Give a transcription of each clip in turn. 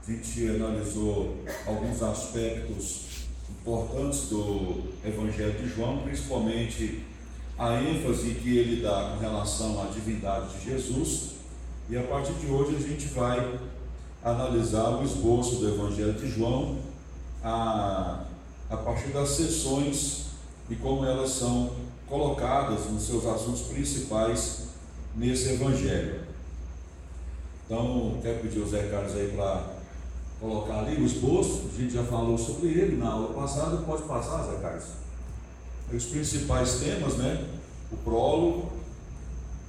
A gente analisou alguns aspectos importantes do Evangelho de João, principalmente a ênfase que ele dá com relação à divindade de Jesus, e a partir de hoje a gente vai analisar o esboço do Evangelho de João a partir das sessões e como elas são colocadas nos seus assuntos principais nesse Evangelho. Então, quero pedir ao Zé Carlos aí para colocar ali o esboço. A gente já falou sobre ele na aula passada, pode passar, Zé Carlos? Os principais temas, né? O prólogo,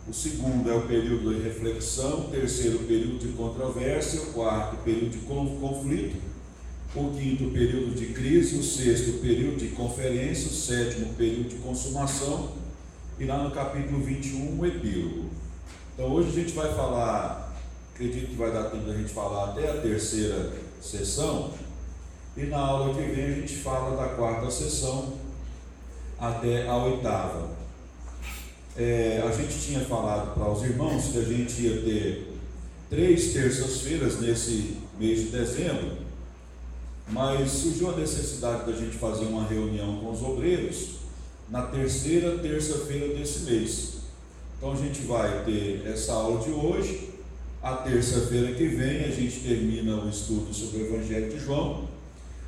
o segundo é o período de reflexão, o terceiro, o período de controvérsia, o quarto, o período de conflito, o quinto, o período de crise, o sexto, o período de conferência, o sétimo, o período de consumação, e lá no capítulo 21, o epílogo. Então hoje a gente vai falar, acredito que vai dar tempo da gente falar até a terceira sessão, e na aula que vem a gente fala da quarta sessão até a oitava. A gente tinha falado para os irmãos que a gente ia ter 3 terças-feiras nesse mês de dezembro, mas surgiu a necessidade da gente fazer uma reunião com os obreiros na terceira terça-feira desse mês. Então a gente vai ter essa aula de hoje. A terça-feira que vem a gente termina o estudo sobre o Evangelho de João.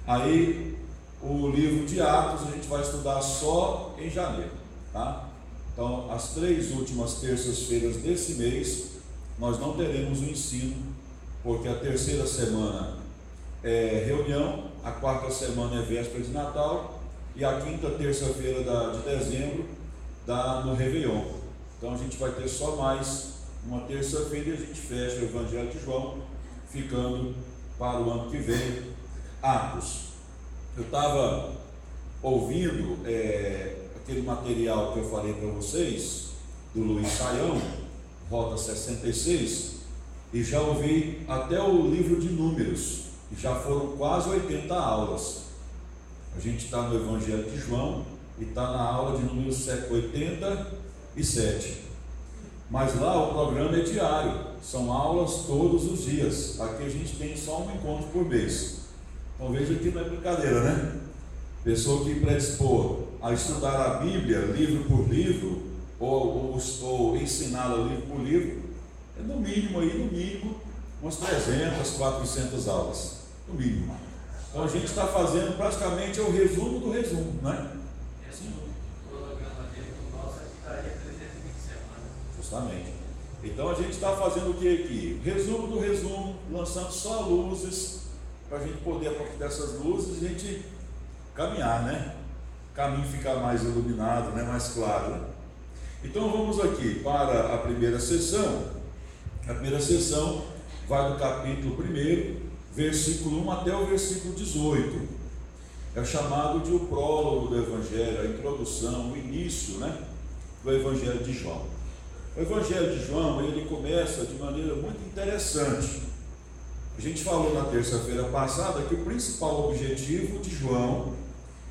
Aí o livro de Atos a gente vai estudar só em janeiro, tá? Então as 3 últimas terças-feiras desse mês nós não teremos o ensino, porque a terceira semana é reunião, a quarta semana é véspera de Natal e a quinta terça-feira de dezembro dá no Réveillon. Então a gente vai ter só mais uma terça-feira e a gente fecha o Evangelho de João, ficando para o ano que vem Atos. Eu estava ouvindo aquele material que eu falei para vocês, do Luiz Saião, Rota 66, e já ouvi até o livro de Números, e já foram quase 80 aulas. A gente está no Evangelho de João e está na aula de Números 87. Mas lá o programa é diário, são aulas todos os dias. Aqui a gente tem só um encontro por mês. Então veja que não é brincadeira, né? Pessoa que predispor a estudar a Bíblia livro por livro, ou ensiná-la livro por livro, é no mínimo umas 300, 400 aulas, no mínimo. Então a gente está fazendo praticamente o resumo do resumo, né? Justamente. Então a gente está fazendo o que aqui? Resumo do resumo, lançando só luzes, para a gente poder, a partir dessas luzes, a gente caminhar, né? O caminho ficar mais iluminado, né? Mais claro, né? Então vamos aqui para a primeira sessão. A primeira sessão vai do capítulo 1, versículo 1 até o versículo 18. É chamado de o prólogo do Evangelho, a introdução, o início, né? Do Evangelho de João. O Evangelho de João, ele começa de maneira muito interessante. A gente falou na terça-feira passada que o principal objetivo de João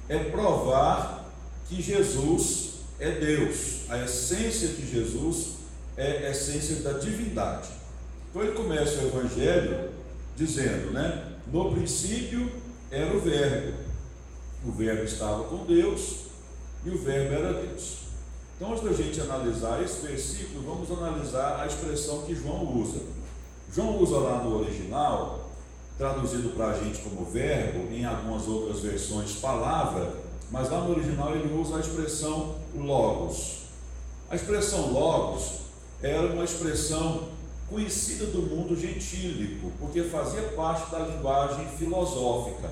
é provar que Jesus é Deus. A essência de Jesus é a essência da divindade. Então ele começa o Evangelho dizendo, né? No princípio era o Verbo estava com Deus e o Verbo era Deus. Então, antes da gente analisar esse versículo, vamos analisar a expressão que João usa. João usa lá no original, traduzido para a gente como verbo, em algumas outras versões palavra, mas lá no original ele usa a expressão logos. A expressão logos era uma expressão conhecida do mundo gentílico, porque fazia parte da linguagem filosófica.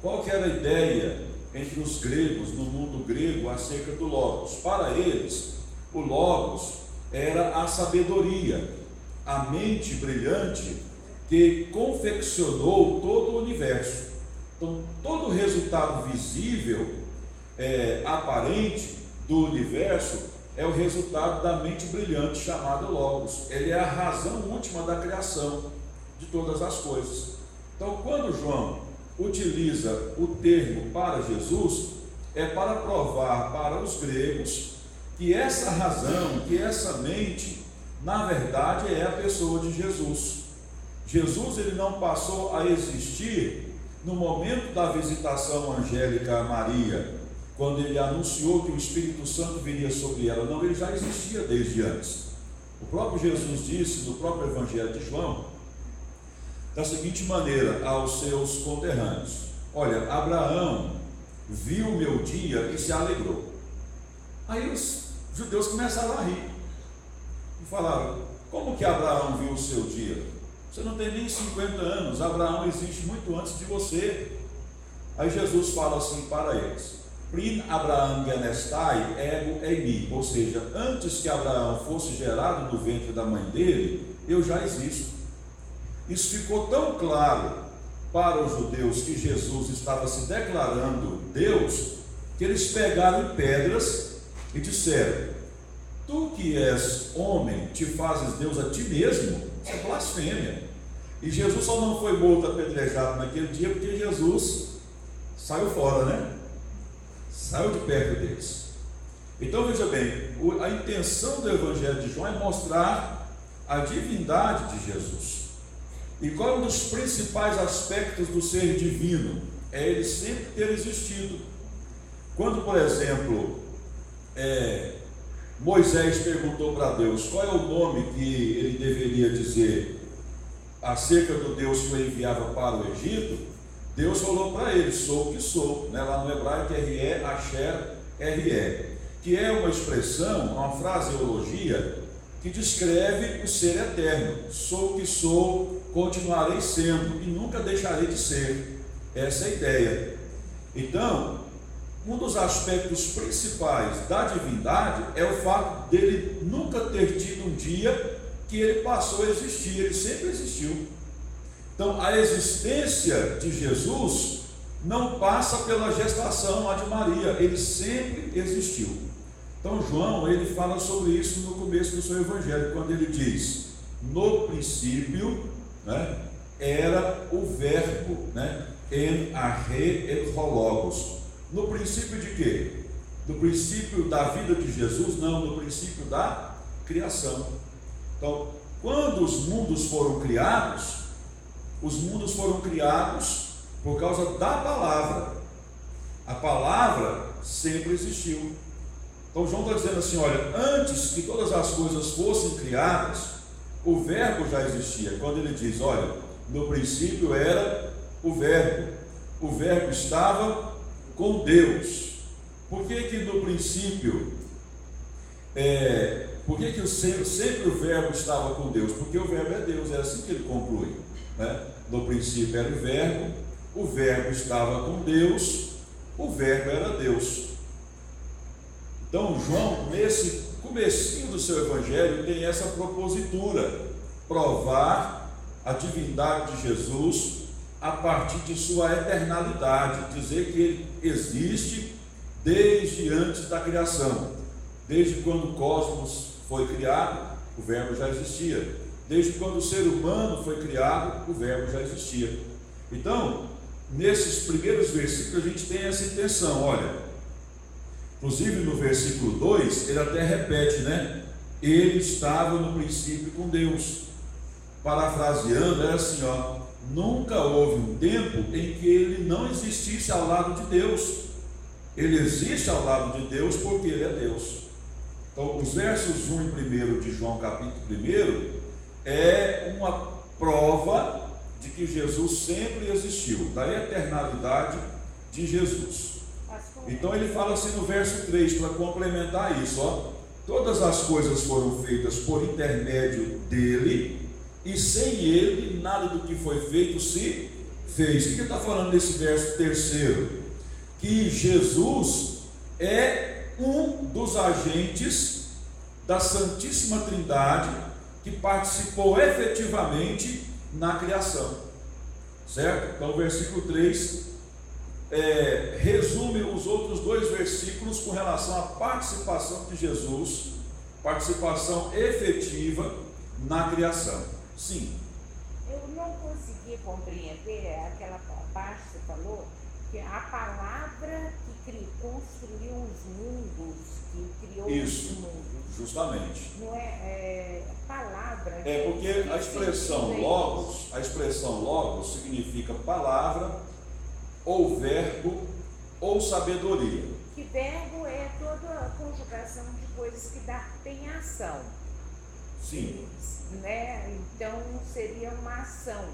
Qual que era a ideia entre os gregos, no mundo grego, acerca do logos? Para eles, o logos era a sabedoria, a mente brilhante que confeccionou todo o universo. Então, todo o resultado visível, aparente do universo, é o resultado da mente brilhante chamada logos. Ele é a razão última da criação de todas as coisas. Então, quando João utiliza o termo para Jesus, é para provar para os gregos que essa razão, que essa mente, na verdade é a pessoa de Jesus. Jesus ele não passou a existir no momento da visitação angélica a Maria, quando ele anunciou que o Espírito Santo viria sobre ela. Não, ele já existia desde antes. O próprio Jesus disse no próprio Evangelho de João da seguinte maneira aos seus conterrâneos: olha, Abraão viu o meu dia e se alegrou. Aí os judeus começaram a rir e falaram: como que Abraão viu o seu dia? Você não tem nem 50 anos, Abraão existe muito antes de você. Aí Jesus fala assim para eles: Prin Abraão genestai ego eimi, ou seja, antes que Abraão fosse gerado no ventre da mãe dele, eu já existo. Isso ficou tão claro para os judeus que Jesus estava se declarando Deus, que eles pegaram em pedras e disseram: tu que és homem, te fazes Deus a ti mesmo? Isso é blasfêmia. E Jesus só não foi morto apedrejado naquele dia porque Jesus saiu fora, né? Saiu de perto deles. Então veja bem, a intenção do Evangelho de João é mostrar a divindade de Jesus. E qual é um dos principais aspectos do ser divino? É ele sempre ter existido. Quando, por exemplo, Moisés perguntou para Deus qual é o nome que ele deveria dizer acerca do Deus que o enviava para o Egito, Deus falou para ele: sou o que sou, né? Lá no hebraico R-E, Asher, R-E, que é uma expressão, uma fraseologia que descreve o ser eterno. Sou o que sou, continuarei sendo e nunca deixarei de ser. Essa é a ideia. Então, um dos aspectos principais da divindade é o fato dele nunca ter tido um dia que ele passou a existir. Ele sempre existiu. Então, a existência de Jesus não passa pela gestação lá de Maria, ele sempre existiu. Então, João, ele fala sobre isso no começo do seu evangelho, quando ele diz: no princípio, né, era o verbo, né, en arre et hologos. No princípio de quê? No princípio da vida de Jesus? Não, no princípio da criação. Então, quando os mundos foram criados por causa da palavra. A palavra sempre existiu. Então João está dizendo assim: olha, antes que todas as coisas fossem criadas, o verbo já existia. Quando ele diz: olha, no princípio era o verbo estava com Deus. Por que no princípio, por que sempre o verbo estava com Deus? Porque o verbo é Deus, é assim que ele conclui, né? No princípio era o verbo estava com Deus, o verbo era Deus. Então João, nesse comecinho do seu evangelho, tem essa propositura: provar a divindade de Jesus a partir de sua eternalidade, dizer que ele existe desde antes da criação. Desde quando o cosmos foi criado, o verbo já existia. Desde quando o ser humano foi criado, o verbo já existia. Então, nesses primeiros versículos a gente tem essa intenção. Olha, inclusive no versículo 2, ele até repete, né? Ele estava no princípio com Deus. Parafraseando, era assim, ó: nunca houve um tempo em que ele não existisse ao lado de Deus. Ele existe ao lado de Deus porque ele é Deus. Então, os versos 1 e 1 de João capítulo 1 é uma prova de que Jesus sempre existiu, da eternalidade de Jesus. Então ele fala assim no verso 3, para complementar isso, ó: todas as coisas foram feitas por intermédio dele, e sem ele nada do que foi feito se fez. O que ele está falando nesse verso 3? Que Jesus é um dos agentes da Santíssima Trindade que participou efetivamente na criação, certo? Então o versículo 3 resume os outros dois versículos com relação à participação de Jesus, participação efetiva na criação. Sim. Eu não consegui compreender aquela parte que você falou, que a palavra que construiu os mundos, que criou Isso, os mundos. Justamente. Não é palavra. É porque a expressão logos significa palavra, ou verbo, ou sabedoria. Que verbo é toda a conjugação de coisas que tem ação. Sim. Né? Então seria uma ação.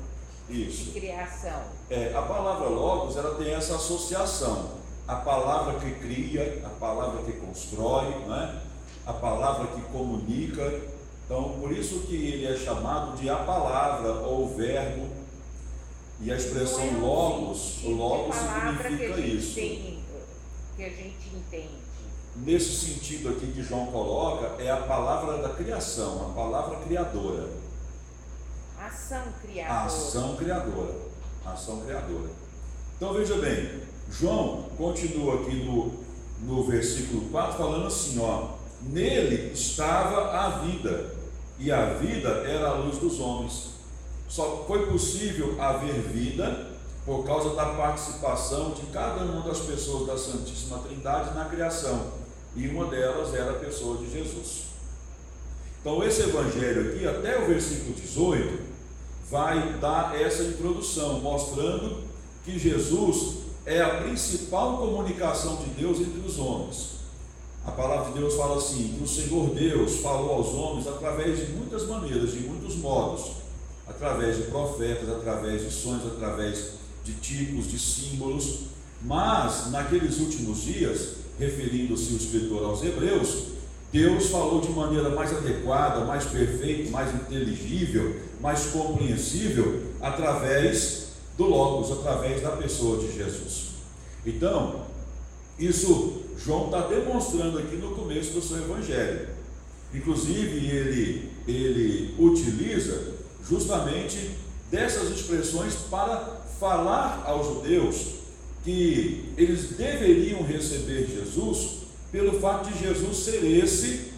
Isso. De criação. A palavra logos, ela tem essa associação. A palavra que cria, a palavra que constrói, né? A palavra que comunica. Então, por isso que ele é chamado de a palavra ou o verbo. E a expressão logos, o logos significa isso. Que a gente entende. Nesse sentido aqui que João coloca, é a palavra da criação, a palavra criadora. Ação criadora. Ação criadora. Ação criadora. Então veja bem, João continua aqui no versículo 4 falando assim, ó: nele estava a vida, e a vida era a luz dos homens. Só foi possível haver vida por causa da participação de cada uma das pessoas da Santíssima Trindade na criação, e uma delas era a pessoa de Jesus. Então esse evangelho aqui, até o versículo 18, vai dar essa introdução, mostrando que Jesus é a principal comunicação de Deus entre os homens. A palavra de Deus fala assim, que o Senhor Deus falou aos homens através de muitas maneiras, de muitos modos, através de profetas, através de sonhos, através de tipos, de símbolos, mas naqueles últimos dias, referindo-se o escritor aos Hebreus, Deus falou de maneira mais adequada, mais perfeita, mais inteligível, mais compreensível, através do Logos, através da pessoa de Jesus. Então, isso João está demonstrando aqui no começo do seu evangelho. Inclusive, ele utiliza justamente dessas expressões para falar aos judeus que eles deveriam receber Jesus pelo fato de Jesus ser esse,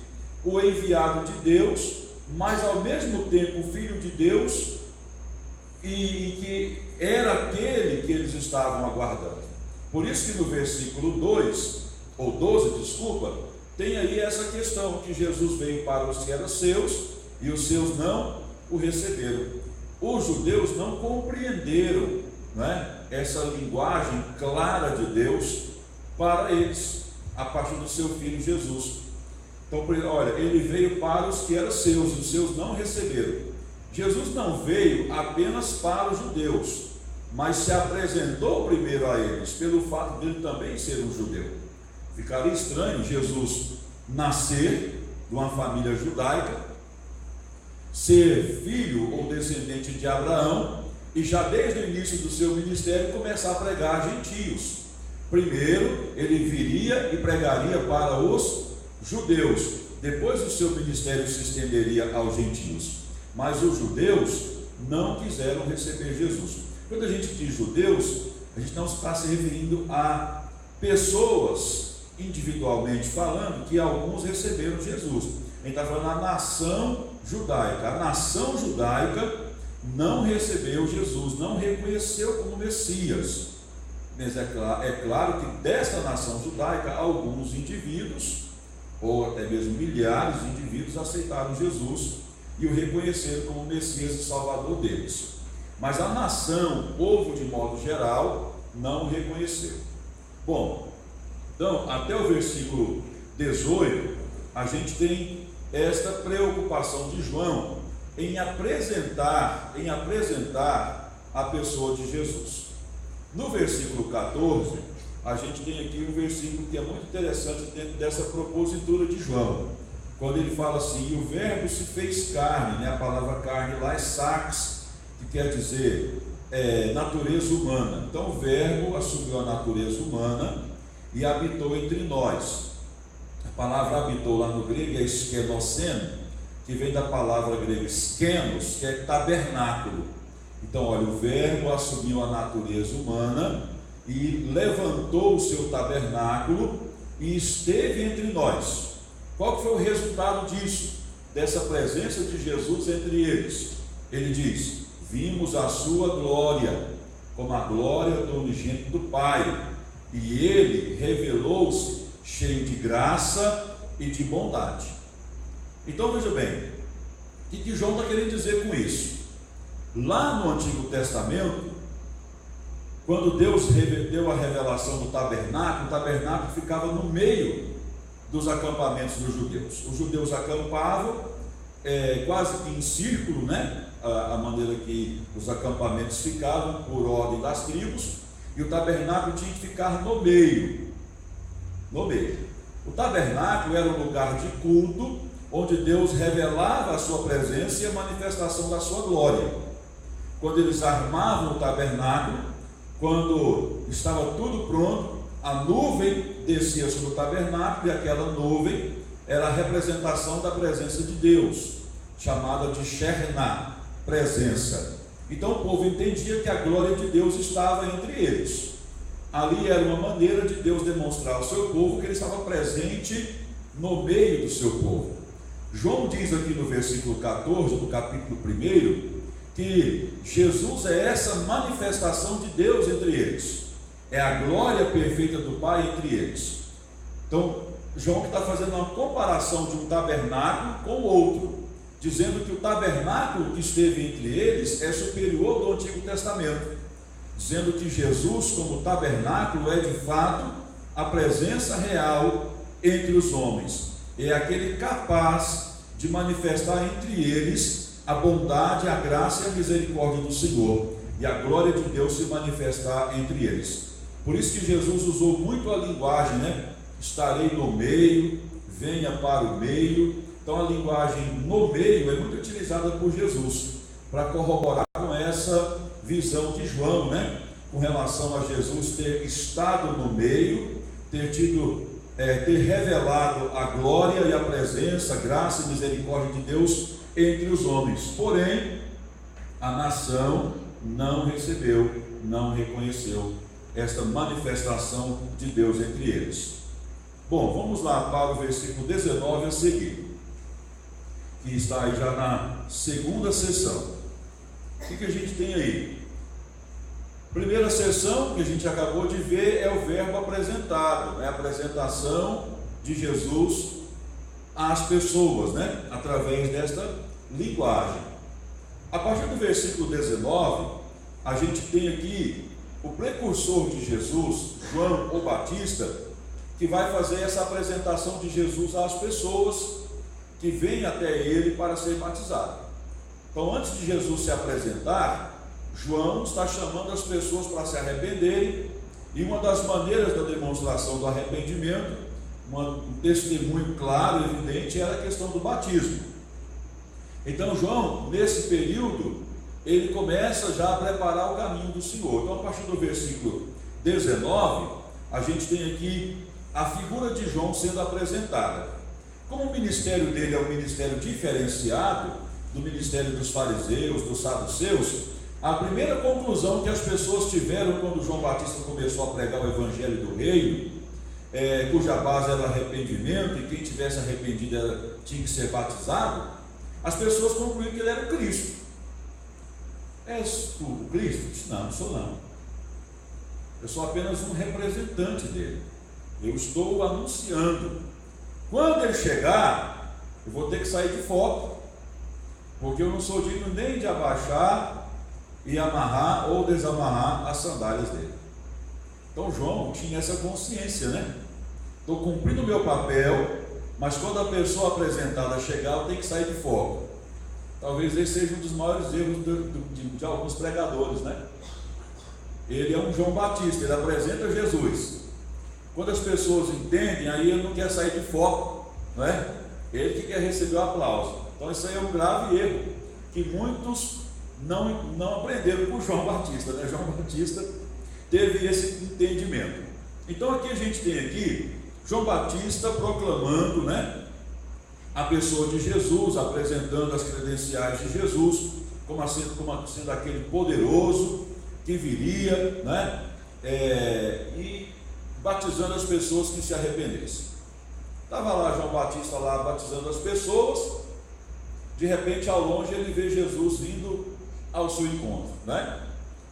o enviado de Deus, mas ao mesmo tempo o Filho de Deus, e que era aquele que eles estavam aguardando. Por isso que no versículo 2, ou 12, desculpa, tem aí essa questão, que Jesus veio para os que eram seus, e os seus não o receberam. Os judeus não compreenderam, né, essa linguagem clara de Deus para eles, a partir do seu Filho Jesus. Então, olha, ele veio para os que eram seus, e os seus não receberam. Jesus não veio apenas para os judeus, mas se apresentou primeiro a eles, pelo fato de ele também ser um judeu. Ficaria estranho Jesus nascer de uma família judaica, ser filho ou descendente de Abraão, e já desde o início do seu ministério começar a pregar a gentios. Primeiro ele viria e pregaria para os judeus, depois o seu ministério se estenderia aos gentios. Mas os judeus não quiseram receber Jesus. Quando a gente diz judeus, a gente não está se referindo a pessoas individualmente falando, que alguns receberam Jesus. A gente está falando da nação judaica. A nação judaica não recebeu Jesus, não reconheceu como Messias. Mas é claro que desta nação judaica, alguns indivíduos, ou até mesmo milhares de indivíduos, aceitaram Jesus e o reconheceram como Messias e Salvador deles. Mas a nação, o povo de modo geral, não o reconheceu. Bom, então, até o versículo 18, a gente tem esta preocupação de João em apresentar a pessoa de Jesus. No versículo 14, a gente tem aqui um versículo que é muito interessante dentro dessa propositura de João, quando ele fala assim: e o verbo se fez carne, né? A palavra carne lá é sarx, que quer dizer natureza humana. Então o verbo assumiu a natureza humana e habitou entre nós. A palavra habitou lá no grego é skenosen, que vem da palavra grega skenos, que é tabernáculo. Então, olha, o verbo assumiu a natureza humana e levantou o seu tabernáculo e esteve entre nós. Qual que foi o resultado disso? Dessa presença de Jesus entre eles? Ele diz: vimos a sua glória, como a glória do unigênito do Pai, e ele revelou-se cheio de graça e de bondade. Então veja bem, o que João está querendo dizer com isso? Lá no Antigo Testamento, quando Deus deu a revelação do tabernáculo, o tabernáculo ficava no meio dos acampamentos dos judeus. Os judeus acampavam quase que em círculo, né? A maneira que os acampamentos ficavam por ordem das tribos, e o tabernáculo tinha que ficar no meio. No meio. O tabernáculo era um lugar de culto, onde Deus revelava a sua presença e a manifestação da sua glória. Quando eles armavam o tabernáculo, quando estava tudo pronto, a nuvem descia sobre o tabernáculo, e aquela nuvem era a representação da presença de Deus, chamada de Shekinah, presença. Então o povo entendia que a glória de Deus estava entre eles. Ali era uma maneira de Deus demonstrar ao seu povo que ele estava presente no meio do seu povo. João diz aqui no versículo 14 do capítulo 1 que Jesus é essa manifestação de Deus entre eles, é a glória perfeita do Pai entre eles. Então João está fazendo uma comparação de um tabernáculo com o outro, dizendo que o tabernáculo que esteve entre eles é superior do Antigo Testamento, dizendo que Jesus, como tabernáculo, é de fato a presença real entre os homens, é aquele capaz de manifestar entre eles a bondade, a graça e a misericórdia do Senhor, e a glória de Deus se manifestar entre eles. Por isso que Jesus usou muito a linguagem, né? Estarei no meio, venha para o meio. Então a linguagem no meio é muito utilizada por Jesus para corroborar com essa visão de João, né? Com relação a Jesus ter estado no meio, ter revelado a glória e a presença, a graça e misericórdia de Deus entre os homens. Porém, a nação não recebeu, não reconheceu esta manifestação de Deus entre eles. Bom, vamos lá para o versículo 19 a seguir, que está aí já na segunda sessão. O que a gente tem aí? Primeira sessão que a gente acabou de ver é o verbo apresentado, é a apresentação de Jesus às pessoas, né? Através desta linguagem. A partir do versículo 19, a gente tem aqui o precursor de Jesus, João o Batista, que vai fazer essa apresentação de Jesus às pessoas que vêm até ele para ser batizado. Então, antes de Jesus se apresentar, João está chamando as pessoas para se arrependerem, e uma das maneiras da demonstração do arrependimento, um testemunho claro e evidente, era a questão do batismo. Então João, nesse período, ele começa já a preparar o caminho do Senhor. Então, a partir do versículo 19, a gente tem aqui a figura de João sendo apresentada. Como o ministério dele é um ministério diferenciado do ministério dos fariseus, dos saduceus, a primeira conclusão que as pessoas tiveram quando João Batista começou a pregar o evangelho do reino, cuja base era arrependimento, e quem tivesse arrependido tinha que ser batizado, as pessoas concluíram que ele era o Cristo. És tu o Cristo? Não, não sou não. Eu sou apenas um representante dele. Eu estou o anunciando. Quando ele chegar, eu vou ter que sair de foto, porque eu não sou digno nem de abaixar e amarrar ou desamarrar as sandálias dele. Então João tinha essa consciência, né? Estou cumprindo o meu papel, mas quando a pessoa apresentada chegar, eu tenho que sair de foco. Talvez esse seja um dos maiores erros de alguns pregadores, né? Ele é um João Batista, ele apresenta Jesus. Quando as pessoas entendem, aí ele não quer sair de foco, não é? Ele que quer receber o aplauso. Então isso aí é um grave erro, que muitos não aprenderam com João Batista, né? João Batista teve esse entendimento. Então aqui a gente tem aqui João Batista proclamando, né, a pessoa de Jesus, apresentando as credenciais de Jesus como sendo aquele poderoso que viria, né, e batizando as pessoas que se arrependessem. Estava lá João Batista lá batizando as pessoas. De repente, ao longe, ele vê Jesus vindo ao seu encontro, né?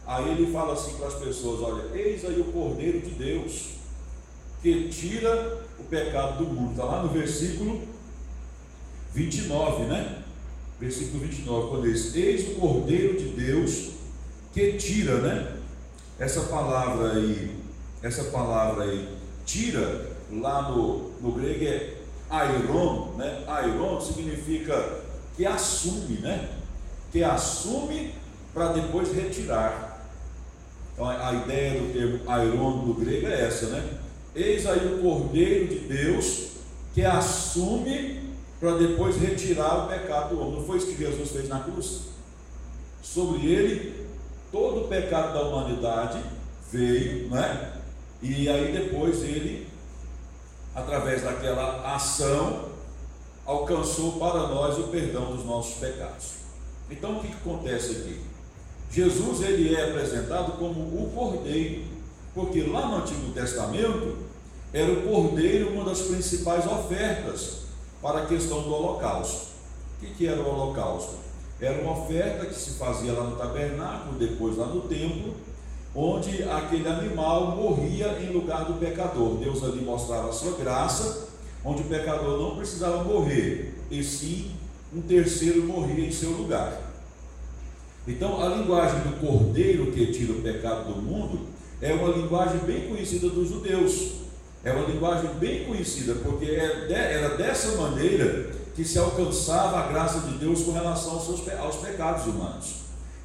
Aí ele fala assim para as pessoas: olha, eis aí o Cordeiro de Deus, que tira o pecado do mundo. Está lá no versículo 29, né? Versículo 29, quando diz: eis o Cordeiro de Deus, que tira, né? Essa palavra aí, tira, lá no grego é airon, né? Airon significa que assume, né? Que assume para depois retirar. Então a ideia do termo airon no grego é essa, né? Eis aí o Cordeiro de Deus, que assume para depois retirar o pecado do homem. Não foi isso que Jesus fez na cruz? Sobre ele todo o pecado da humanidade veio, né? E aí depois ele, através daquela ação, alcançou para nós o perdão dos nossos pecados. Então o que acontece aqui? Jesus, ele é apresentado como o Cordeiro, porque lá no Antigo Testamento era o Cordeiro uma das principais ofertas para a questão do holocausto. O que era o holocausto? Era uma oferta que se fazia lá no tabernáculo, depois lá no templo, onde aquele animal morria em lugar do pecador. Deus ali mostrava a sua graça, onde o pecador não precisava morrer, e sim um terceiro morria em seu lugar. Então a linguagem do Cordeiro que tira o pecado do mundo é uma linguagem bem conhecida dos judeus, é uma linguagem bem conhecida, porque era dessa maneira que se alcançava a graça de Deus com relação aos pecados humanos.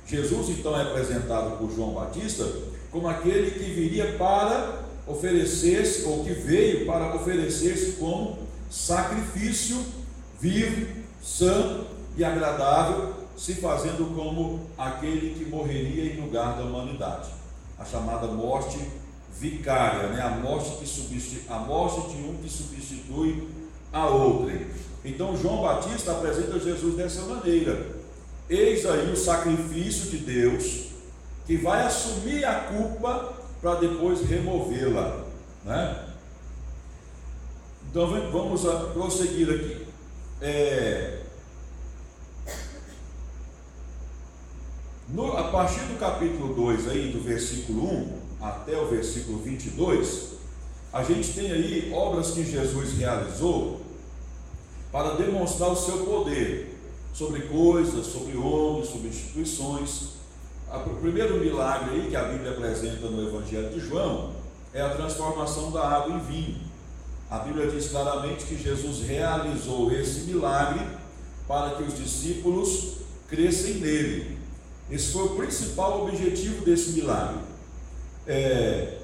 Jesus então é apresentado por João Batista como aquele que viria para oferecer-se, ou que veio para oferecer-se como sacrifício vivo, santo e agradável, se fazendo como aquele que morreria em lugar da humanidade, a chamada morte vicária, né? A morte de um que substitui a outrem. Então João Batista apresenta Jesus dessa maneira: eis aí o sacrifício de Deus, que vai assumir a culpa para depois removê-la, né? Então vamos prosseguir aqui. A partir do capítulo 2 aí, do versículo 1 até o versículo 22, a gente tem aí obras que Jesus realizou para demonstrar o seu poder sobre coisas, sobre homens, sobre instituições. O primeiro milagre aí que a Bíblia apresenta no Evangelho de João é a transformação da água em vinho. A Bíblia diz claramente que Jesus realizou esse milagre para que os discípulos crescem nele. Esse foi o principal objetivo desse milagre.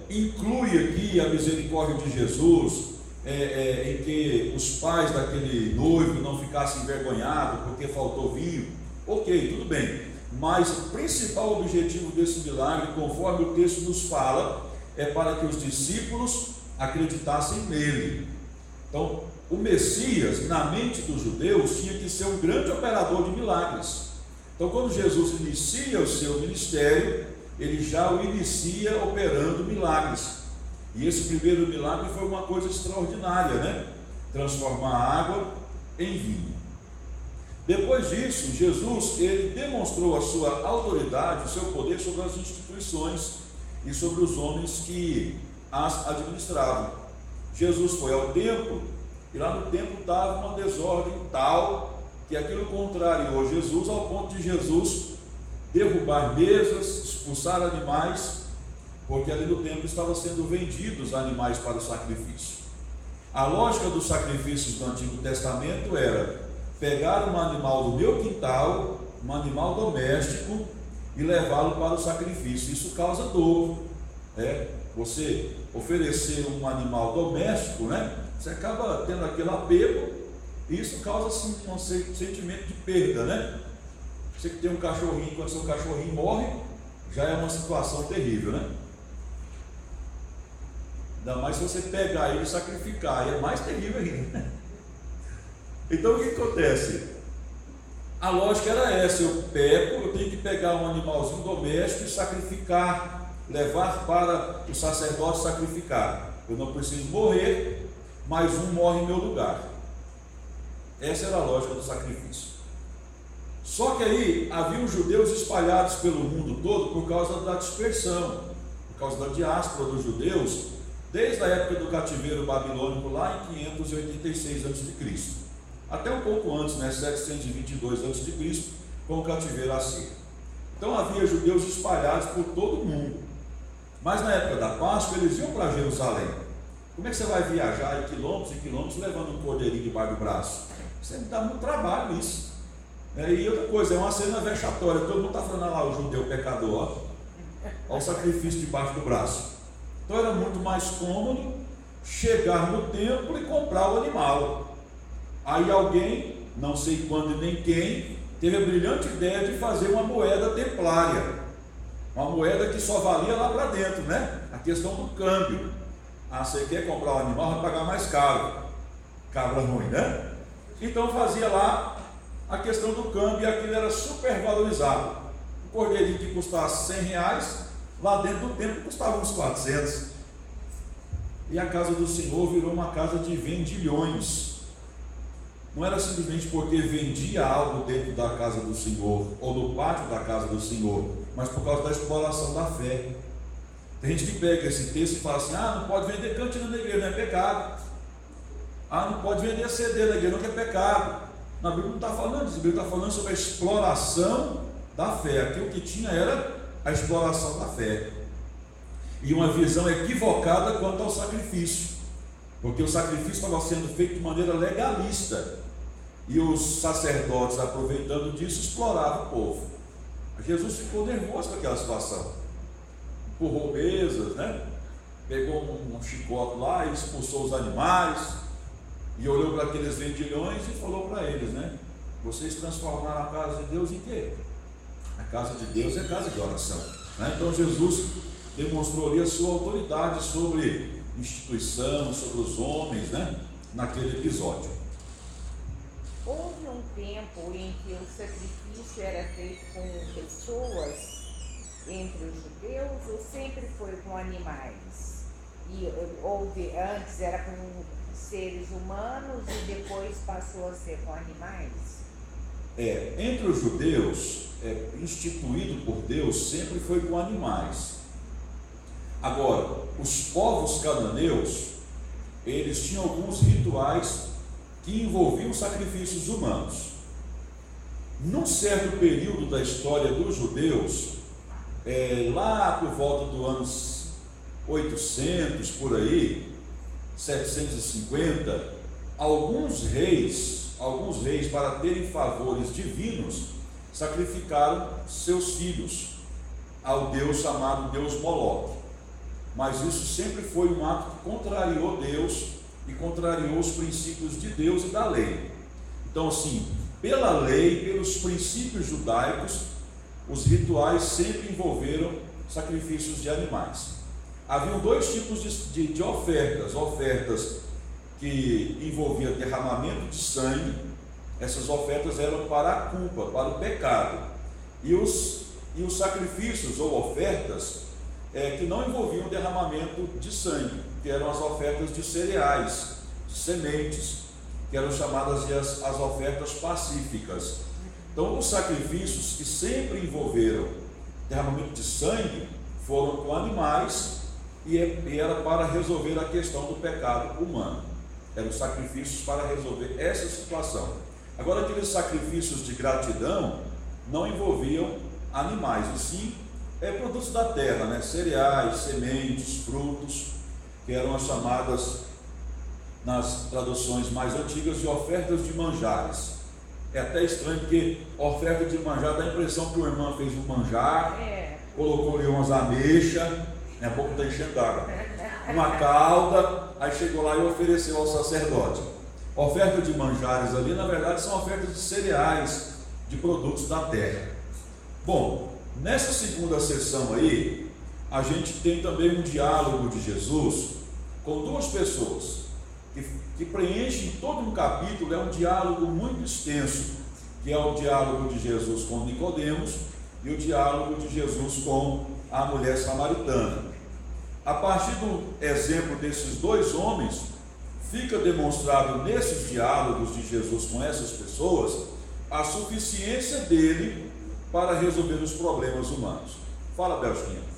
Inclui aqui a misericórdia de Jesus, em que os pais daquele noivo não ficassem envergonhados porque faltou vinho. Ok, tudo bem, mas o principal objetivo desse milagre, conforme o texto nos fala, é para que os discípulos acreditassem nele. Então, o Messias, na mente dos judeus, tinha que ser um grande operador de milagres. Então, quando Jesus inicia o seu ministério, ele já o inicia operando milagres. E esse primeiro milagre foi uma coisa extraordinária, né? Transformar a água em vinho. Depois disso, Jesus, ele demonstrou a sua autoridade, o seu poder sobre as instituições e sobre os homens que as administravam. Jesus foi ao templo, e lá no templo estava uma desordem tal que aquilo contrariou Jesus, ao ponto de Jesus derrubar mesas, expulsar animais, porque ali no templo estavam sendo vendidos animais para o sacrifício. A lógica dos sacrifícios do Antigo Testamento era pegar um animal do meu quintal, um animal doméstico, e levá-lo para o sacrifício. Isso causa dor, né? Você oferecer um animal doméstico, né? Você acaba tendo aquele apego, e isso causa assim, um sentimento de perda, né? Você que tem um cachorrinho, quando seu cachorrinho morre, já é uma situação terrível, né? Ainda mais se você pegar ele e sacrificar, é mais terrível ainda. Então o que acontece? A lógica era essa: eu pego, eu tenho que pegar um animalzinho doméstico e sacrificar, levar para o sacerdote sacrificar. Eu não preciso morrer, mas um morre em meu lugar. Essa era a lógica do sacrifício. Só que aí haviam judeus espalhados pelo mundo todo por causa da dispersão, por causa da diáspora dos judeus, desde a época do cativeiro babilônico lá em 586 a.C., até um pouco antes, 722 a.C., com o cativeiro assírio. Então havia judeus espalhados por todo o mundo. Mas na época da Páscoa eles iam para Jerusalém. Como é que você vai viajar e quilômetros levando um cordeirinho debaixo do braço? Isso dá muito trabalho isso. E outra coisa, é uma cena vexatória. Todo mundo está falando lá, o judeu pecador, ó o sacrifício debaixo do braço. Então era muito mais cômodo chegar no templo e comprar o animal. Aí alguém, não sei quando e nem quem, teve a brilhante ideia de fazer uma moeda templária, uma moeda que só valia lá para dentro, né? A questão do câmbio. Você quer comprar o animal, vai pagar mais caro. Cabra ruim, né? Então fazia lá a questão do câmbio e aquilo era super valorizado. Um cordeirinho que custasse R$100, lá dentro do templo custava uns 400. E a casa do Senhor virou uma casa de vendilhões. Não era simplesmente porque vendia algo dentro da casa do Senhor, ou no pátio da casa do Senhor, mas por causa da exploração da fé. Tem gente que pega esse texto e fala assim: não pode vender cantina na igreja, não é pecado. Não pode vender CD na igreja, não é pecado. Na Bíblia não está falando disso, a Bíblia está falando sobre a exploração da fé. Aquilo que tinha era a exploração da fé. E uma visão equivocada quanto ao sacrifício, porque o sacrifício estava sendo feito de maneira legalista, e os sacerdotes, aproveitando disso, exploravam o povo. Jesus ficou nervoso com aquela situação, empurrou mesas, né? Pegou um chicote lá e expulsou os animais, e olhou para aqueles vendilhões e falou para eles, né? Vocês transformaram a casa de Deus em quê? A casa de Deus é casa de oração, né? Então Jesus demonstrou ali a sua autoridade sobre instituição, sobre os homens, né? Naquele episódio. Houve um tempo em que o sacrifício era feito com pessoas entre os judeus ou sempre foi com animais? E antes era com seres humanos e depois passou a ser com animais? Entre os judeus, instituído por Deus, sempre foi com animais. Agora, os povos cananeus, eles tinham alguns rituais que envolviam sacrifícios humanos. Num certo período da história dos judeus, lá por volta do anos 800, por aí, 750, alguns reis, para terem favores divinos, sacrificaram seus filhos ao deus chamado Deus Moloque. Mas isso sempre foi um ato que contrariou Deus e contrariou os princípios de Deus e da lei. Então, assim, pela lei, pelos princípios judaicos, os rituais sempre envolveram sacrifícios de animais. Haviam dois tipos de ofertas que envolviam derramamento de sangue. Essas ofertas eram para a culpa, para o pecado, e os sacrifícios ou ofertas que não envolviam derramamento de sangue, que eram as ofertas de cereais, de sementes, que eram chamadas as ofertas pacíficas. Então, os sacrifícios que sempre envolveram derramamento de sangue foram com animais e era para resolver a questão do pecado humano. Eram sacrifícios para resolver essa situação. Agora, aqueles sacrifícios de gratidão não envolviam animais, e sim produtos da terra, né? Cereais, sementes, frutos, que eram as chamadas, nas traduções mais antigas, de ofertas de manjares. É até estranho, porque oferta de manjar dá a impressão que o irmão fez um manjar, colocou ali umas ameixas, a boca está enchendo d'água, uma calda, aí chegou lá e ofereceu ao sacerdote. Oferta de manjares ali, na verdade, são ofertas de cereais, de produtos da terra. Bom, nessa segunda sessão aí, a gente tem também um diálogo de Jesus com duas pessoas, que preenchem todo um capítulo. É um diálogo muito extenso, que é o diálogo de Jesus com Nicodemos e o diálogo de Jesus com a mulher samaritana. A partir do exemplo desses dois homens, fica demonstrado nesses diálogos de Jesus com essas pessoas, a suficiência dele para resolver os problemas humanos. Fala, Belchinha.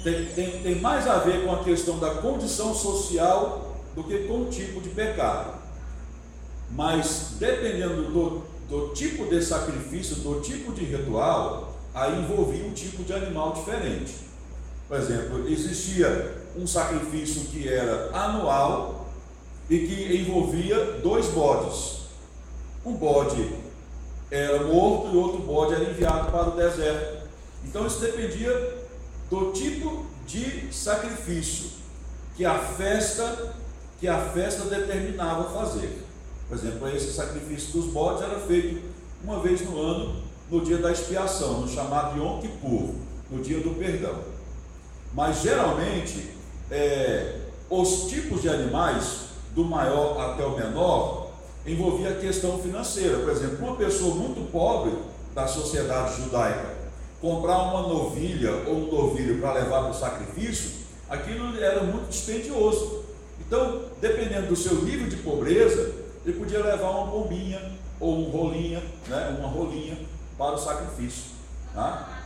Tem mais a ver com a questão da condição social do que com o tipo de pecado. Mas dependendo do tipo de sacrifício, do tipo de ritual, aí envolvia um tipo de animal diferente. Por exemplo, existia um sacrifício que era anual e que envolvia 2 bodes. Um bode era morto e outro bode era enviado para o deserto. Então isso dependia do tipo de sacrifício que a festa determinava fazer. Por exemplo, esse sacrifício dos bodes era feito uma vez no ano, no dia da expiação, no chamado Yom Kippur, no dia do perdão. Mas geralmente, os tipos de animais, do maior até o menor, envolvia a questão financeira. Por exemplo, uma pessoa muito pobre da sociedade judaica comprar uma novilha ou um novilho para levar para o sacrifício, aquilo era muito dispendioso. Então, dependendo do seu nível de pobreza, ele podia levar uma pombinha ou uma rolinha para o sacrifício. Tá?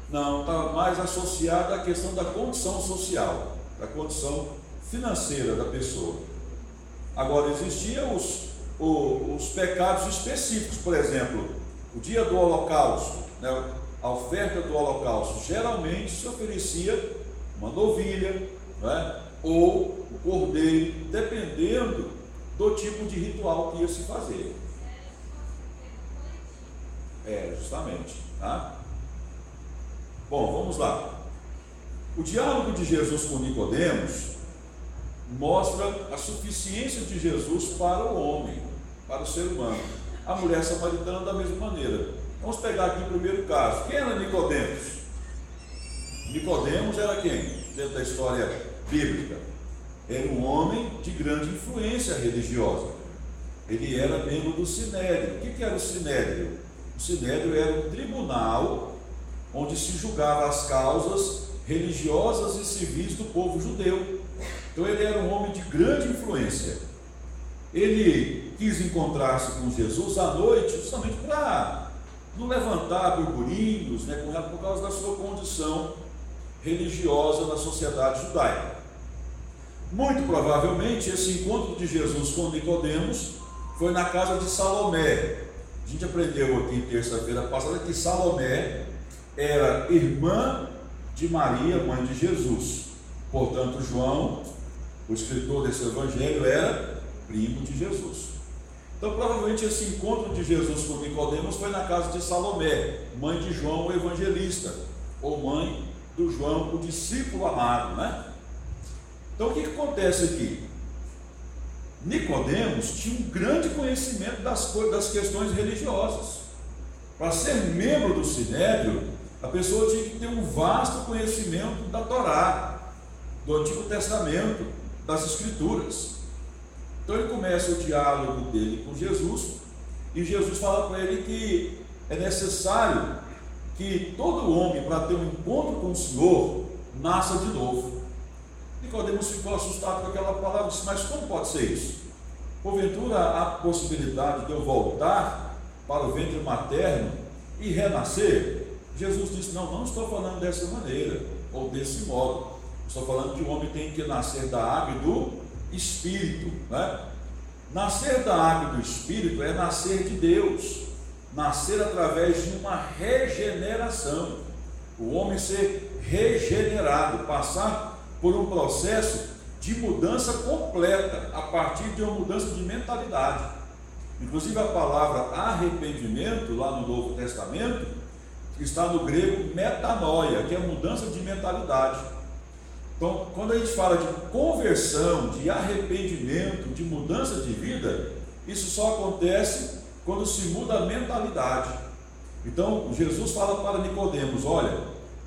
Não, está mais associado à questão da condição social, da condição financeira da pessoa. Agora, existiam os pecados específicos, por exemplo, o dia do holocausto, né? A oferta do holocausto geralmente se oferecia uma novilha, né? Ou o cordeiro, dependendo do tipo de ritual que ia se fazer. Justamente. Tá? Bom, vamos lá. O diálogo de Jesus com Nicodemos mostra a suficiência de Jesus para o homem, para o ser humano. A mulher samaritana da mesma maneira. Vamos pegar aqui o primeiro caso. Quem era Nicodemos? Nicodemos era quem? Dentro da história bíblica. Era um homem de grande influência religiosa. Ele era membro do Sinédrio. O que era o Sinédrio? O Sinédrio era um tribunal onde se julgava as causas religiosas e civis do povo judeu. Então ele era um homem de grande influência. Ele quis encontrar-se com Jesus à noite, justamente para não levantar burburinhos, né, por causa da sua condição religiosa na sociedade judaica. Muito provavelmente esse encontro de Jesus com Nicodemos foi na casa de Salomé. A gente aprendeu aqui terça-feira passada que Salomé era irmã de Maria, mãe de Jesus. Portanto, João, o escritor desse evangelho, era primo de Jesus. Então, provavelmente esse encontro de Jesus com Nicodemos foi na casa de Salomé, mãe de João, o evangelista, ou mãe do João, o discípulo amado, né? Então, o que acontece aqui? Nicodemos tinha um grande conhecimento das questões religiosas. Para ser membro do Sinédrio, a pessoa tinha que ter um vasto conhecimento da Torá, do Antigo Testamento, das Escrituras. Então ele começa o diálogo dele com Jesus, e Jesus fala para ele que é necessário que todo homem, para ter um encontro com o Senhor, nasça de novo. Nicodemos ficou assustado com aquela palavra e disse: mas como pode ser isso? Porventura há possibilidade de eu voltar para o ventre materno e renascer? Jesus disse: não estou falando dessa maneira, ou desse modo. Estou falando que o homem tem que nascer da água e do Espírito, né? Nascer da água e do Espírito é nascer de Deus, nascer através de uma regeneração. O homem ser regenerado, passar por um processo de mudança completa, a partir de uma mudança de mentalidade. Inclusive a palavra arrependimento, lá no Novo Testamento, está no grego metanoia, que é mudança de mentalidade. Então, quando a gente fala de conversão, de arrependimento, de mudança de vida, isso só acontece quando se muda a mentalidade. Então, Jesus fala para Nicodemos: olha,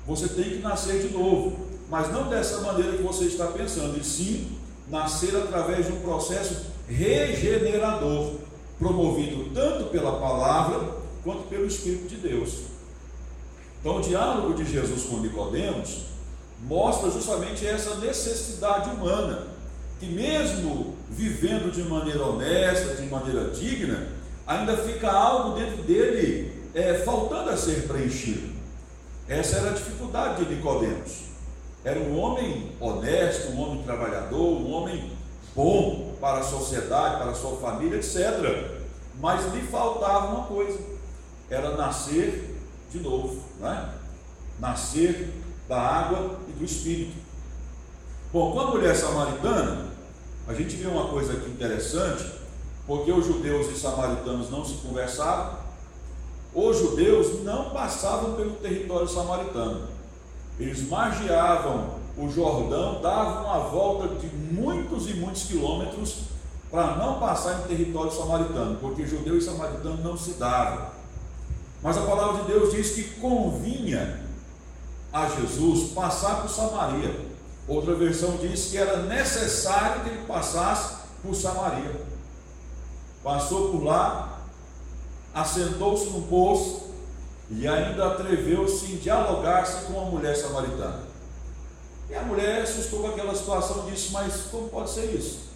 você tem que nascer de novo, mas não dessa maneira que você está pensando, e sim nascer através de um processo regenerador, promovido tanto pela palavra quanto pelo Espírito de Deus. Então o diálogo de Jesus com Nicodemos mostra justamente essa necessidade humana, que mesmo vivendo de maneira honesta, de maneira digna, ainda fica algo dentro dele faltando a ser preenchido. Essa era a dificuldade de Nicodemos. Era um homem honesto, um homem trabalhador, um homem bom para a sociedade, para a sua família, etc. Mas lhe faltava uma coisa, era nascer de novo, né? Nascer da água e do Espírito. Bom, com a mulher samaritana, a gente vê uma coisa aqui interessante, porque os judeus e samaritanos não se conversavam. Os judeus não passavam pelo território samaritano, eles margeavam o Jordão, davam uma volta de muitos e muitos quilômetros para não passar em território samaritano, porque judeu e samaritano não se davam. Mas a palavra de Deus diz que convinha a Jesus passar por Samaria. Outra versão diz que era necessário que ele passasse por Samaria. Passou por lá, assentou-se no poço e ainda atreveu-se em dialogar-se com a mulher samaritana. E a mulher assustou com aquela situação e disse: mas como pode ser isso?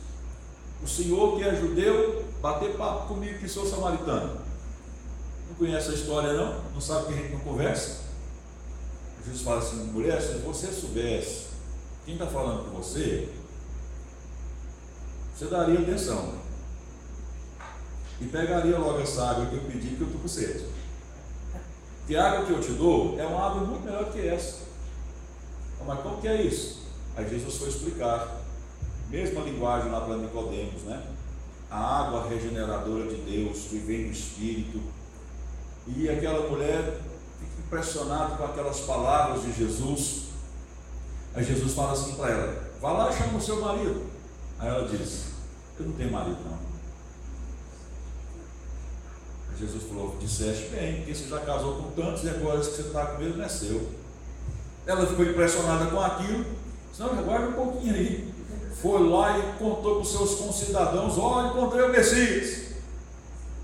O senhor que é judeu, bater papo comigo que sou samaritano. Não conhece a história não? Não sabe que a gente não conversa? Jesus fala assim: mulher, se você soubesse quem está falando com você, você daria atenção e pegaria logo essa água que eu pedi, que eu estou com sede. Que a água que eu te dou é uma água muito melhor que essa. Mas como que é isso? Aí Jesus foi explicar, mesma linguagem lá para Nicodemos, né? A água regeneradora de Deus que vem do Espírito. E aquela mulher fica impressionada com aquelas palavras de Jesus. Aí Jesus fala assim para ela: vá lá e chama o seu marido. Aí ela diz: eu não tenho marido não. Aí Jesus falou: disseste bem, porque você já casou com tantos e agora esse que você está com ele não é seu. Ela ficou impressionada com aquilo. Disse: não, aguarda um pouquinho aí. Foi lá e contou para os seus concidadãos: olha, encontrei o Messias.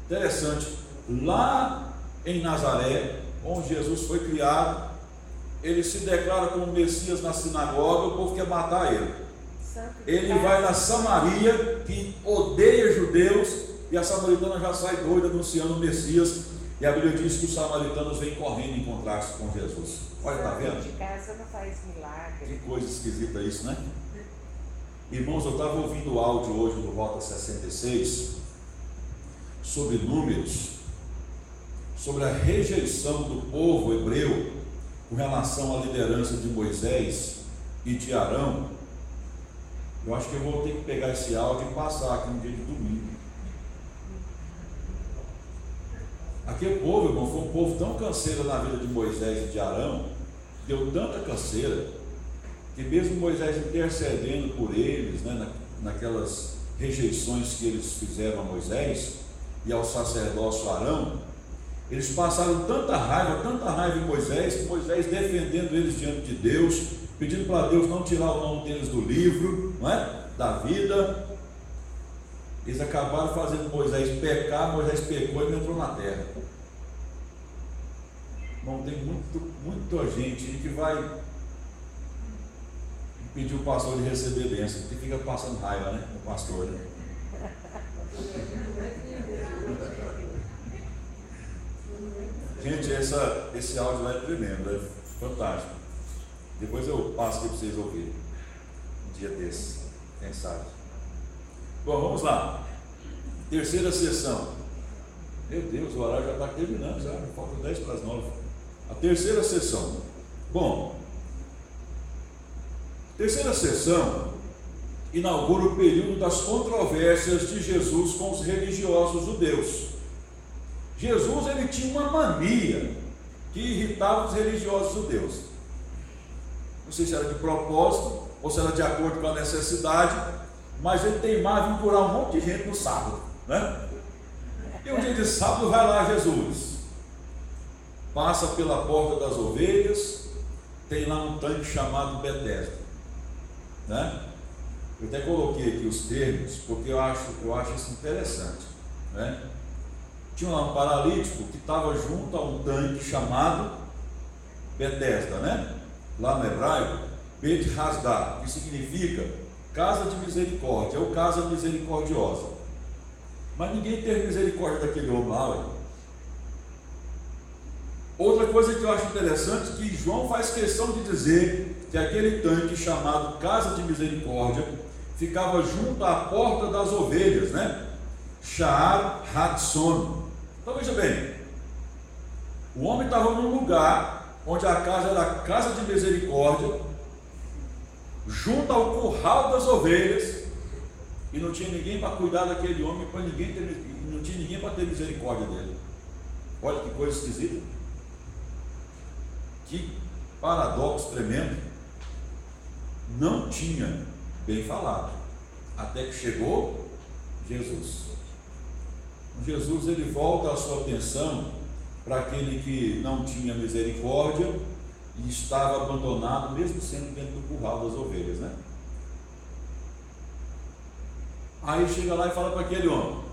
Interessante, lá em Nazaré, onde Jesus foi criado, ele se declara como Messias na sinagoga. O povo quer matar ele. Ele vai na Samaria, que odeia judeus, e a samaritana já sai doida anunciando o Messias, e a Bíblia diz que os samaritanos vêm correndo encontrar-se com Jesus. Olha, está vendo? De casa não faz milagre. Que coisa esquisita isso, né? Irmãos, eu estava ouvindo o áudio hoje do Rota 66 sobre números, sobre a rejeição do povo hebreu com relação à liderança de Moisés e de Arão. Eu acho que eu vou ter que pegar esse áudio e passar aqui no dia de domingo. Aquele povo, irmão, foi um povo tão canseiro na vida de Moisés e de Arão, deu tanta canseira, que mesmo Moisés intercedendo por eles, né, naquelas rejeições que eles fizeram a Moisés e ao sacerdócio Arão, eles passaram tanta raiva em Moisés, que Moisés defendendo eles diante de Deus, pedindo para Deus não tirar o nome deles do livro, não é? Da vida. Eles acabaram fazendo Moisés pecar. Moisés pecou e não entrou na terra. Bom, tem muita gente que vai pedir o pastor de receber bênção, que fica passando raiva, né? O pastor, né? Gente, esse áudio lá é tremendo, é fantástico. Depois eu passo aqui para vocês ouvirem um dia desse, quem sabe. Bom, vamos lá. Terceira sessão. Meu Deus, o horário já está terminando, já falta 10 para as 9. A terceira sessão. Bom, terceira sessão inaugura o período das controvérsias de Jesus com os religiosos judeus. Jesus, ele tinha uma mania que irritava os religiosos judeus. Não sei se era de propósito ou se era de acordo com a necessidade, mas ele teimava em curar um monte de gente no sábado, né? E um dia de sábado vai lá Jesus, passa pela porta das ovelhas, tem lá um tanque chamado Betesda, né? Eu até coloquei aqui os termos, porque eu acho isso interessante, né? Tinha lá um paralítico que estava junto a um tanque chamado Betesda, né? Lá no hebraico, Bet Hasda, que significa casa de misericórdia, ou casa misericordiosa. Mas ninguém teve misericórdia daquele homem lá, ué. Outra coisa que eu acho interessante, que João faz questão de dizer que aquele tanque chamado Casa de Misericórdia ficava junto à porta das ovelhas, né? Sha'ar Hadson. Então veja bem, o homem estava num lugar onde a casa era a Casa de Misericórdia, junto ao curral das ovelhas, e não tinha ninguém para cuidar daquele homem, não tinha ninguém para ter misericórdia dele. Olha que coisa esquisita. Que paradoxo tremendo. Não tinha bem falado, até que chegou Jesus. Jesus, ele volta a sua atenção para aquele que não tinha misericórdia e estava abandonado, mesmo sendo dentro do curral das ovelhas, né? Aí chega lá e fala para aquele homem: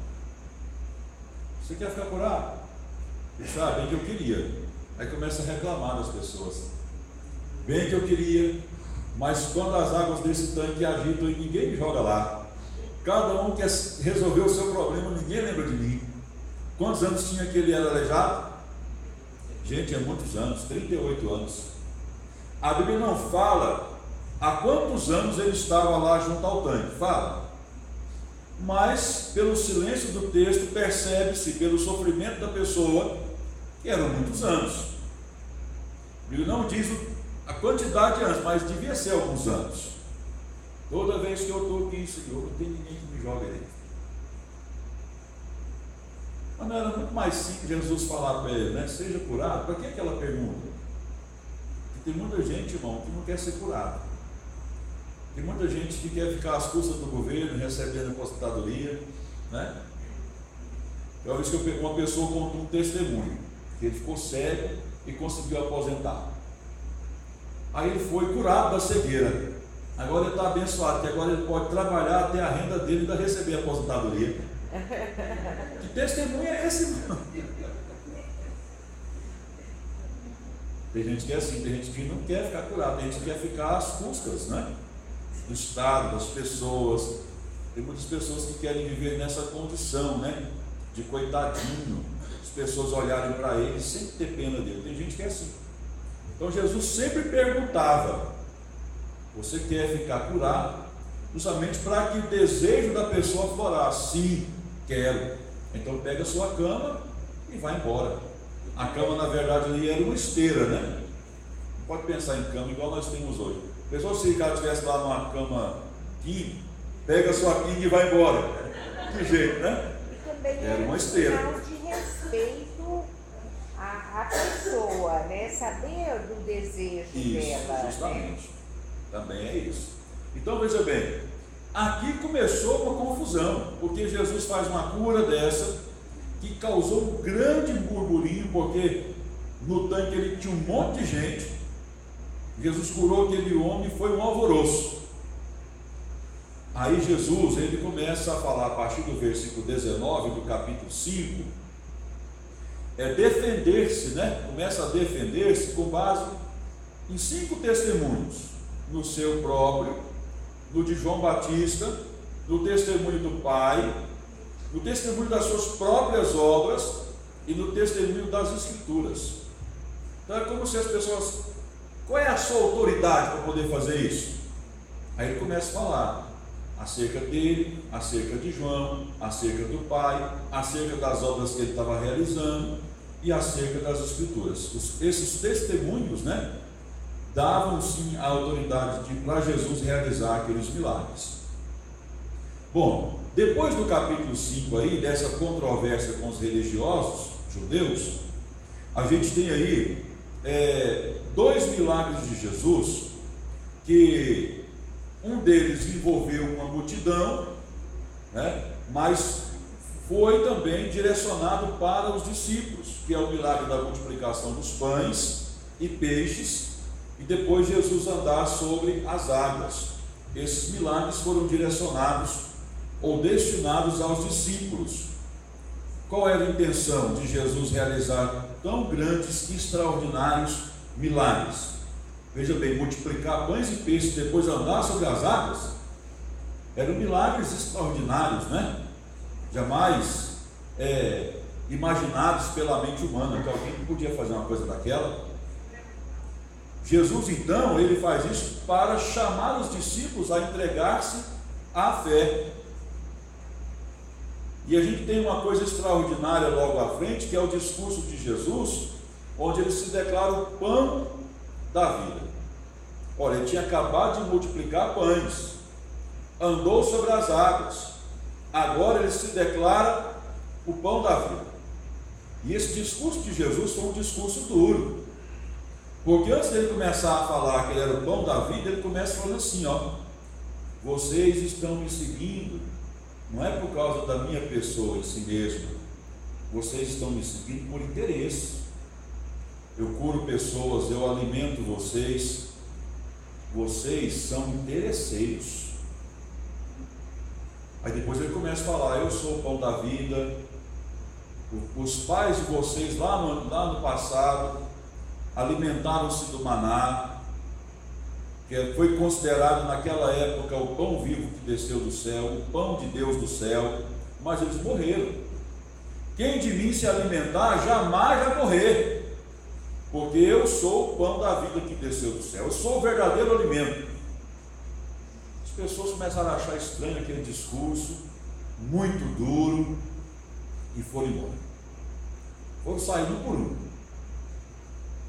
você quer ficar curado? Ele sabe, bem que eu queria. Aí começa a reclamar das pessoas. Bem que eu queria, mas quando as águas desse tanque agitam e ninguém me joga lá. Cada um quer resolver o seu problema, ninguém lembra de mim. Quantos anos tinha que ele era aleijado? Gente, é muitos anos, 38 anos. A Bíblia não fala há quantos anos ele estava lá junto ao tanque, fala. Mas pelo silêncio do texto percebe-se, pelo sofrimento da pessoa, que eram muitos anos. A Bíblia não diz a quantidade de anos, mas devia ser alguns anos. Toda vez que eu estou aqui, Senhor, não tem ninguém que me joga aí. Mas não era muito mais simples Jesus falar para ele, né? Seja curado? Para que aquela pergunta? Porque tem muita gente, irmão, que não quer ser curado. Tem muita gente que quer ficar às custas do governo, recebendo aposentadoria, né? Eu vi que uma pessoa contou um testemunho, que ele ficou cego e conseguiu aposentar. Aí ele foi curado da cegueira. Agora ele está abençoado, que agora ele pode trabalhar até a renda dele e ainda receber a aposentadoria. Que testemunho é esse, irmão? Tem gente que é assim, tem gente que não quer ficar curado, tem gente que quer ficar às custas, né? Do Estado, das pessoas. Tem muitas pessoas que querem viver nessa condição, né? De coitadinho, as pessoas olharem para ele sem ter pena dele. Tem gente que é assim. Então Jesus sempre perguntava: você quer ficar curado? Justamente para que o desejo da pessoa florasse. Sim, quero. Então pega a sua cama e vai embora. A cama, na verdade, ali era uma esteira, né? Não pode pensar em cama igual nós temos hoje. Pessoal, se o cara estivesse lá numa cama king, pega a sua king e vai embora. Que jeito, né? E também era uma esteira. Um sinal de respeito à pessoa, né? Saber do desejo dela. Justamente. Né? Também é isso. Então veja bem, aqui começou uma confusão, porque Jesus faz uma cura dessa, que causou um grande burburinho, porque no tanque ele tinha um monte de gente. Jesus curou aquele homem e foi um alvoroço. Aí Jesus, ele começa a falar a partir do versículo 19 do capítulo 5, defender-se, né? Começa a defender-se com base em 5 testemunhos, no seu próprio, no de João Batista, no testemunho do Pai, no testemunho das suas próprias obras e no testemunho das Escrituras. Então é como se as pessoas: qual é a sua autoridade para poder fazer isso? Aí ele começa a falar acerca dele, acerca de João, acerca do Pai, acerca das obras que ele estava realizando e acerca das Escrituras. Esses testemunhos, né, davam sim a autoridade para Jesus realizar aqueles milagres. Bom, depois do capítulo 5 aí, dessa controvérsia com os religiosos judeus, a gente tem aí 2 milagres de Jesus, que um deles envolveu uma multidão, né, mas foi também direcionado para os discípulos, que é o milagre da multiplicação dos pães e peixes, e depois Jesus andar sobre as águas. Esses milagres foram direcionados ou destinados aos discípulos. Qual era a intenção de Jesus realizar tão grandes e extraordinários milagres. Veja bem, multiplicar pães e peixes e depois andar sobre as águas, eram milagres extraordinários, né? Jamais imaginados pela mente humana, que alguém podia fazer uma coisa daquela. Jesus, então, ele faz isso para chamar os discípulos a entregar-se à fé. E a gente tem uma coisa extraordinária logo à frente, que é o discurso de Jesus, onde ele se declara o pão da vida. Olha, ele tinha acabado de multiplicar pães, andou sobre as águas, agora ele se declara o pão da vida. E esse discurso de Jesus foi um discurso duro, porque antes dele começar a falar que ele era o pão da vida, ele começa falando assim, ó: vocês estão me seguindo, não é por causa da minha pessoa em si mesmo, vocês estão me seguindo por interesse. Eu curo pessoas, eu alimento vocês, vocês são interesseiros. Aí depois ele começa a falar: eu sou o pão da vida. Os pais de vocês lá no passado alimentaram-se do maná, que foi considerado naquela época o pão vivo que desceu do céu, o pão de Deus do céu, mas eles morreram. Quem de mim se alimentar jamais vai morrer, porque eu sou o pão da vida que desceu do céu, eu sou o verdadeiro alimento. As pessoas começaram a achar estranho aquele discurso, muito duro, e foram embora. Foram saindo um por um,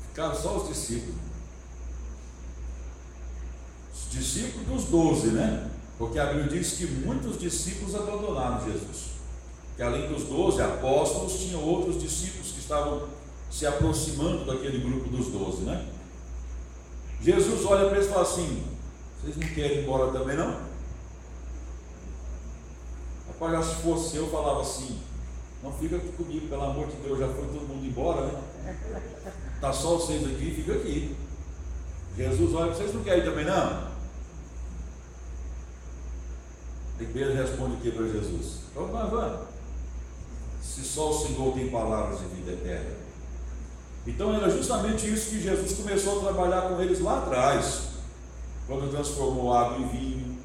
ficaram só os discípulos. Os discípulos dos 12, né? Porque a Bíblia diz que muitos discípulos abandonaram Jesus, que além dos 12 apóstolos, tinham outros discípulos que estavam se aproximando daquele grupo dos 12, né? Jesus olha para eles e fala assim: vocês não querem ir embora também não? Rapaz, se fosse eu falava assim: não fica aqui comigo, pelo amor de Deus, já foi todo mundo embora, né? Está só vocês aqui, fica aqui. Jesus olha: vocês não querem ir também não? E Pedro responde o que para Jesus? Vamos. Se só o Senhor tem palavras de vida eterna. Então era justamente isso que Jesus começou a trabalhar com eles lá atrás, quando transformou água em vinho,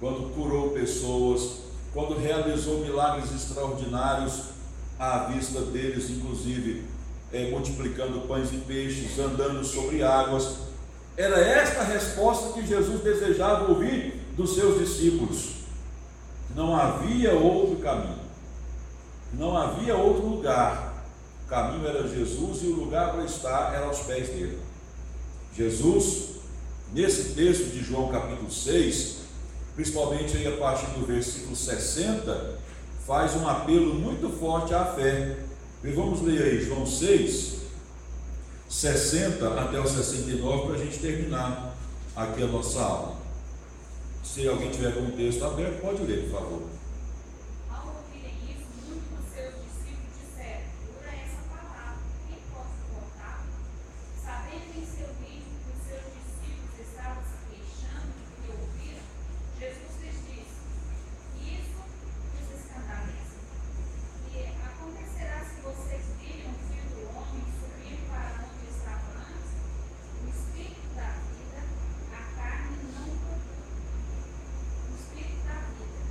quando curou pessoas, quando realizou milagres extraordinários à vista deles, inclusive multiplicando pães e peixes, andando sobre águas. Era esta a resposta que Jesus desejava ouvir dos seus discípulos. Não havia outro caminho, não havia outro lugar. O caminho era Jesus e o lugar para estar era aos pés dele. Jesus, nesse texto de João capítulo 6, principalmente aí a partir do versículo 60, faz um apelo muito forte à fé. E vamos ler aí João 6, 60 até o 69, para a gente terminar aqui a nossa aula. Se alguém tiver com o texto aberto, pode ler, por favor. Ao ouvirem isso, muitos dos seus discípulos disseram: dura essa palavra, quem pode suportar? Sabendo em seu vídeo que os seus discípulos estavam se queixando do que ouviram, Jesus lhes disse: isso os escandaliza. E acontecerá se vocês virem o Filho do Homem subir para onde estava antes? O Espírito da vida, a carne não produz. O Espírito da vida.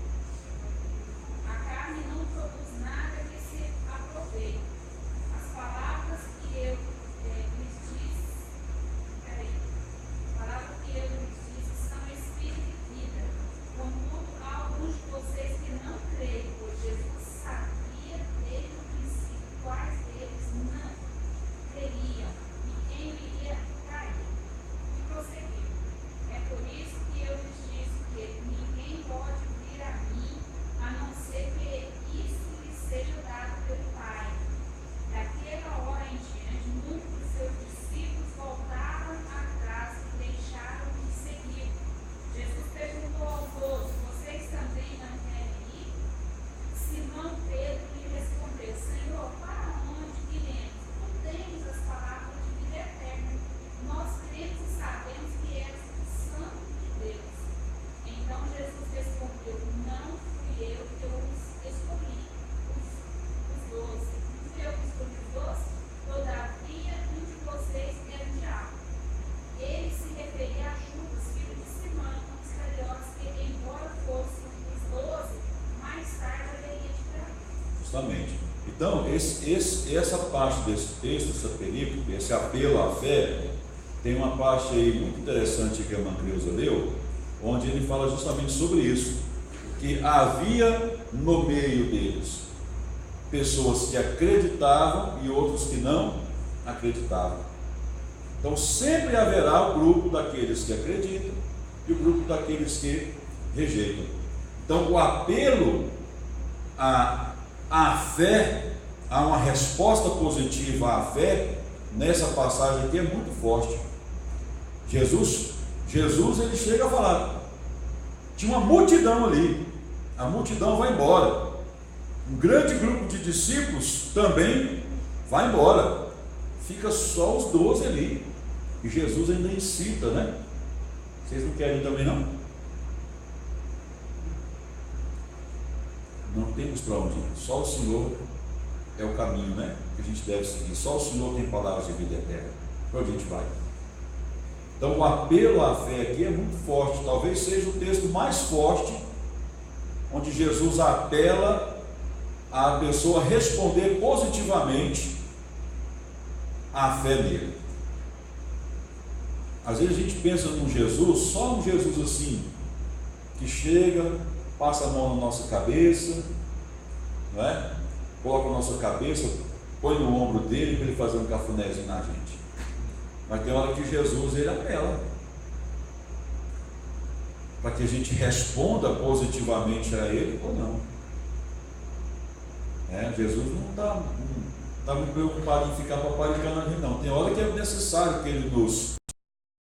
Justamente. Então, essa parte desse texto, essa perícope, esse apelo à fé, tem uma parte aí muito interessante que a irmã Creuza leu, onde ele fala justamente sobre isso, que havia no meio deles pessoas que acreditavam e outros que não acreditavam. Então sempre haverá o grupo daqueles que acreditam e o grupo daqueles que rejeitam. Então o apelo à fé, a uma resposta positiva à fé, nessa passagem aqui é muito forte. Jesus ele chega a falar, tinha uma multidão ali, a multidão vai embora, um grande grupo de discípulos também vai embora, fica só os 12 ali, e Jesus ainda incita, né? Vocês não querem também não? Não temos para onde ir, só o Senhor é o caminho, né? Que a gente deve seguir, só o Senhor tem palavras de vida eterna, para onde a gente vai? Então o apelo à fé aqui é muito forte, talvez seja o texto mais forte, onde Jesus apela a pessoa responder positivamente à fé nele. Às vezes a gente pensa num Jesus, só um Jesus assim, que chega, passa a mão na nossa cabeça, não é? Coloca a nossa cabeça, põe no ombro dele para ele fazer um cafunézinho na gente. Mas tem hora que Jesus ele apela para que a gente responda positivamente a ele ou não. Jesus não está muito preocupado em ficar paparicando a gente, não. Tem hora que é necessário que ele nos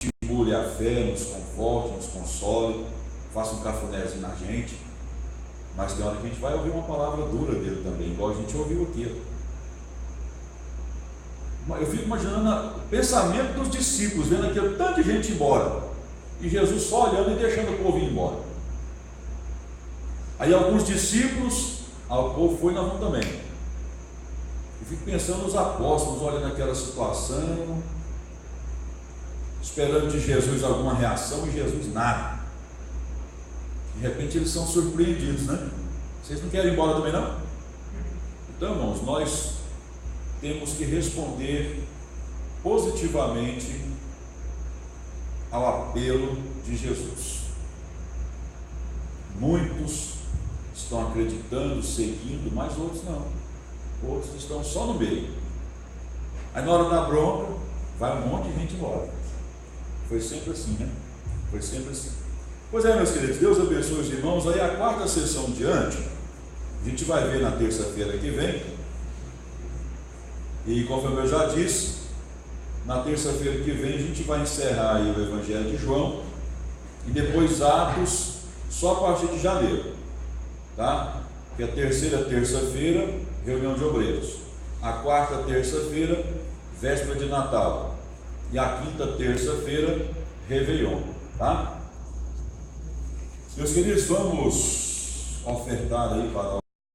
estimule a fé, nos conforte, nos console, faça um cafunézinho na gente. Mas tem hora que a gente vai ouvir uma palavra dura dele também, igual a gente ouviu aqui. Eu fico imaginando o pensamento dos discípulos, vendo aquele tanto de gente embora, e Jesus só olhando e deixando o povo ir embora. Aí alguns discípulos, o povo foi, nós vamos também. Eu fico pensando nos apóstolos, olhando aquela situação, esperando de Jesus alguma reação, e Jesus nada. De repente eles são surpreendidos, né? Vocês não querem ir embora também não? Então, irmãos, nós temos que responder positivamente ao apelo de Jesus. Muitos estão acreditando, seguindo, mas outros não. Outros estão só no meio. Aí na hora da bronca, vai um monte de gente embora. Foi sempre assim, né? Foi sempre assim. Pois é, meus queridos, Deus abençoe os irmãos. Aí a quarta sessão diante, a gente vai ver na terça-feira que vem. E conforme eu já disse, na terça-feira que vem a gente vai encerrar aí o Evangelho de João e depois Atos só a partir de janeiro, tá? Porque a terceira terça-feira, reunião de obreiros, a quarta terça-feira, véspera de Natal, e a quinta terça-feira, Réveillon, tá? Meus queridos, vamos ofertar aí para